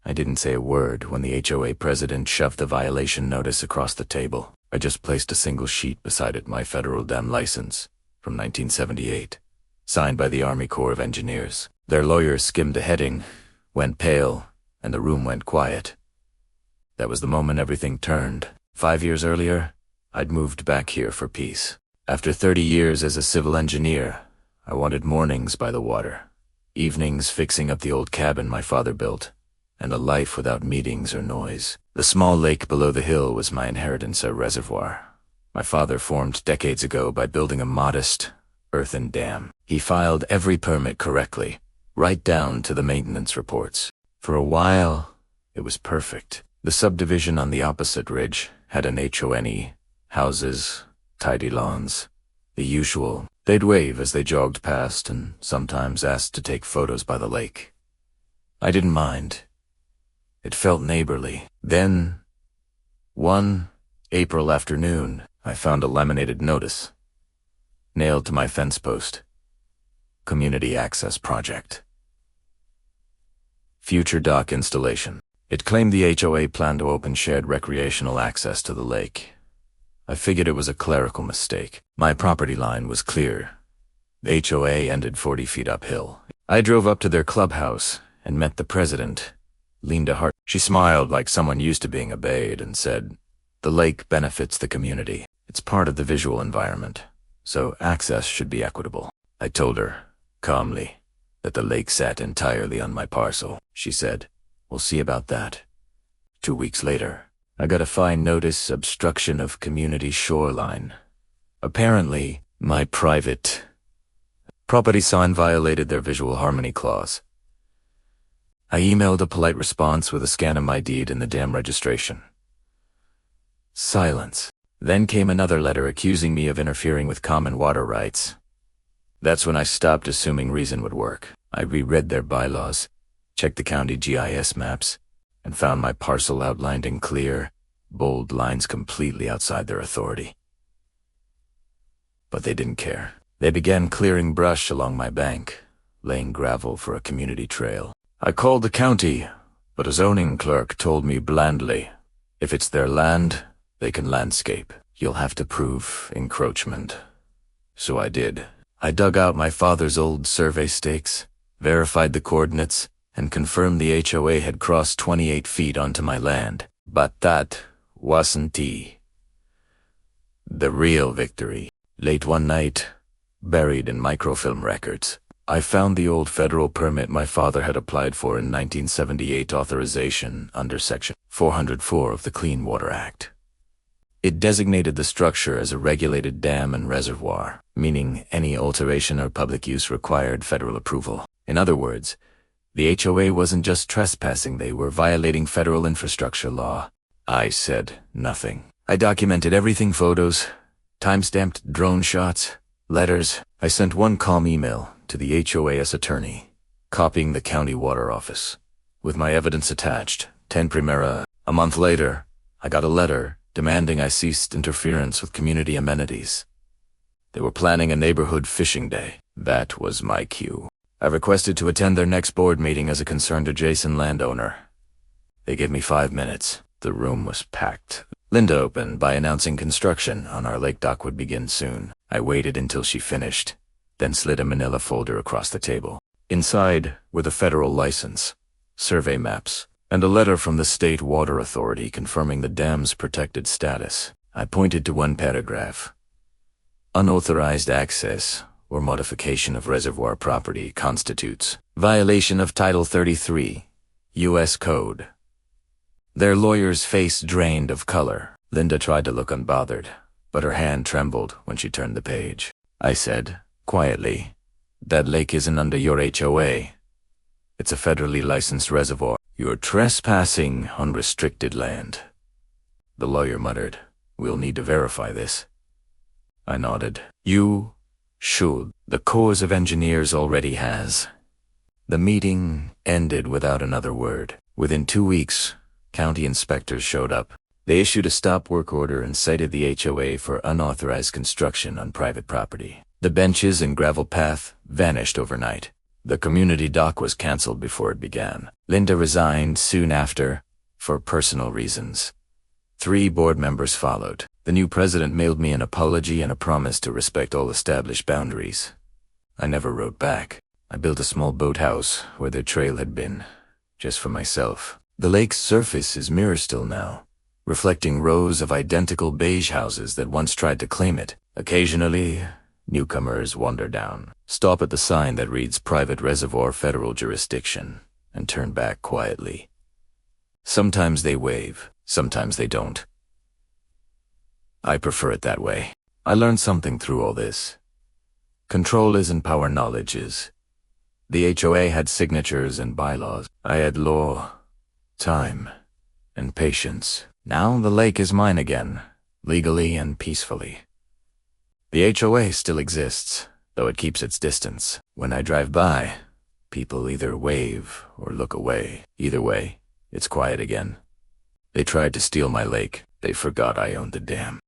I didn't say a word when the HOA president shoved the violation notice across the table. I just placed a single sheet beside it, my federal dam license from 1978, signed by the Army Corps of Engineers. Their lawyer skimmed the heading, went pale, and the room went quiet. That was the moment everything turned. 5 years earlier, I'd moved back here for peace. After 30 years as a civil engineer, I wanted mornings by the water, evenings fixing up the old cabin my father built, and a life without meetings or noise. The small lake below the hill was my inheritance, a reservoir my father formed decades ago by building a modest earthen dam. He filed every permit correctly, right down to the maintenance reports. For a while, it was perfect. The subdivision on the opposite ridge had an HOA, houses, tidy lawns, the usual. They'd wave as they jogged past and sometimes asked to take photos by the lake. I didn't mind. It felt neighborly. Then, one April afternoon, I found a laminated notice, nailed to my fence post. Community Access Project. Future dock installation. It claimed the HOA planned to open shared recreational access to the lake. I figured it was a clerical mistake. My property line was clear. The HOA ended 40 feet uphill. I drove up to their clubhouse and met the president, Linda Hart. She smiled like someone used to being obeyed and said, "The lake benefits the community. It's part of the visual environment, so access should be equitable." I told her, calmly, that the lake sat entirely on my parcel. She said, "We'll see about that." 2 weeks later, I got a fine notice, obstruction of community shoreline. Apparently, my private property sign violated their visual harmony clause. I emailed a polite response with a scan of my deed and the dam registration. Silence. Then came another letter accusing me of interfering with common water rights. That's when I stopped assuming reason would work. I reread their bylaws, checked the county GIS maps, and found my parcel outlined in clear, bold lines completely outside their authority. But they didn't care. They began clearing brush along my bank, laying gravel for a community trail. I called the county, but a zoning clerk told me blandly, if it's their land, they can landscape. You'll have to prove encroachment. So I did. I dug out my father's old survey stakes, verified the coordinates, and confirmed the HOA had crossed 28 feet onto my land. But that wasn't the real victory. Late one night, buried in microfilm records, I found the old federal permit my father had applied for in 1978 authorization under Section 404 of the Clean Water Act. It designated the structure as a regulated dam and reservoir, meaning any alteration or public use required federal approval. In other words, the HOA wasn't just trespassing, they were violating federal infrastructure law. I said nothing. I documented everything: photos, time-stamped drone shots, letters. I sent one calm email to the HOA's attorney, copying the county water office, with my evidence attached. 10 Primera. A month later, I got a letter demanding I ceased interference with community amenities. They were planning a neighborhood fishing day. That was my cue. I requested to attend their next board meeting as a concerned adjacent landowner. They gave me 5 minutes. The room was packed. Linda opened by announcing construction on our lake dock would begin soon. I waited until she finished, then slid a manila folder across the table. Inside were the federal license, survey maps, and a letter from the state water authority confirming the dam's protected status. I pointed to one paragraph. Unauthorized access or modification of reservoir property constitutes violation of Title 33, U.S. Code. Their lawyer's face drained of color. Linda tried to look unbothered, but her hand trembled when she turned the page. I said, quietly, "That lake isn't under your HOA. It's a federally licensed reservoir. You're trespassing on restricted land." The lawyer muttered, "We'll need to verify this." I nodded. "You should. The Corps of Engineers already has." The meeting ended without another word. Within 2 weeks, county inspectors showed up. They issued a stop work order and cited the HOA for unauthorized construction on private property. The benches and gravel path vanished overnight. The community dock was canceled before it began. Linda resigned soon after, for personal reasons. 3 board members followed. The new president mailed me an apology and a promise to respect all established boundaries. I never wrote back. I built a small boathouse where the trail had been, just for myself. The lake's surface is mirror still now, reflecting rows of identical beige houses that once tried to claim it. Occasionally, newcomers wander down, stop at the sign that reads Private Reservoir Federal Jurisdiction, and turn back quietly. Sometimes they wave, sometimes they don't. I prefer it that way. I learned something through all this. Control isn't power, knowledge is. The HOA had signatures and bylaws. I had law, time, and patience. Now the lake is mine again, legally and peacefully. The HOA still exists, though it keeps its distance. When I drive by, people either wave or look away. Either way, it's quiet again. They tried to steal my lake. They forgot I owned the dam.